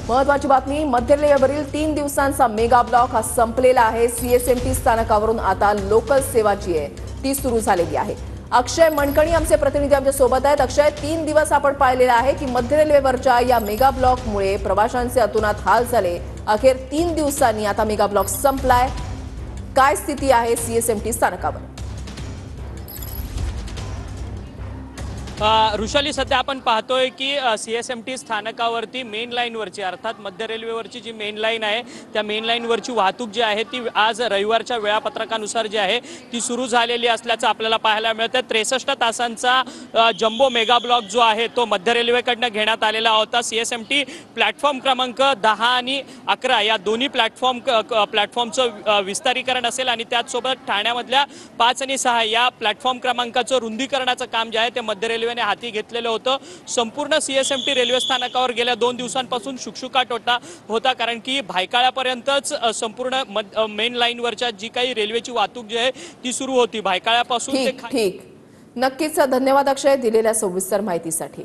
महत्वाची बातमी, मध्य रेल्वेवरील 3 दिवसांचा मेगा ब्लॉक हा संपलेला आहे। सीएसएमटी स्थानकावरून आता लोकल सेवा जी आहे ती सुरू झालेली आहे। अक्षय मणकणी आमचे प्रतिनिधी आमच्या सोबत आहेत। अक्षय, 3 दिवस आपण पाहिलेला आहे की मध्य रेल्वेवरच्या या मेगा ब्लॉकमुळे प्रवाशांचे अतोनात हाल झाले। अखेर 3 दिवसांनी आता मेगा ब्लॉक संपलाय। काय स्थिती आहे सीएसएमटी स्थानकावर? ऋषाली, सध्या आपण पाहतोय की सीएसएमटी स्थानकावरती मेन लाईनवरची अर्थात मध्य रेल्वेवरची जी मेन लाईन आहे त्या मेन लाईनवरची वाहतूक जी आहे ती आज रविवारच्या वेळापत्रकानुसार जी आहे ती सुरू झालेली असल्याचं आपल्याला पाहायला मिळतं। 63 तासांचा जम्बो मेगा ब्लॉक जो आहे तो मध्य रेल्वेकडनं घेण्यात आलेला होता। सीएसएमटी प्लॅटफॉर्म क्रमांक 10 आणि 11 या दोन्ही प्लॅटफॉर्मचं विस्तारीकरण असेल आणि त्याचसोबत ठाण्यामधल्या 5 आणि 6 या प्लॅटफॉर्म क्रमांकाचं रुंदीकरणाचं काम जे आहे ते मध्य रेल्वे हाती घेतलेलं होतं। संपूर्ण सीएसएमटी रेल्वे स्थानकावर गेल्या 2 दिवसांपासून शुकशुकाट होता कारण की भायखळ्यापर्यंतच संपूर्ण मेन लाईनवरच्या जी काही रेल्वेची वाहतूक जी आहे ती सुरू होती। भायखळ्यापासून ठीक, नक्कीच धन्यवाद अक्षय दिलेल्या सविस्तर माहितीसाठी।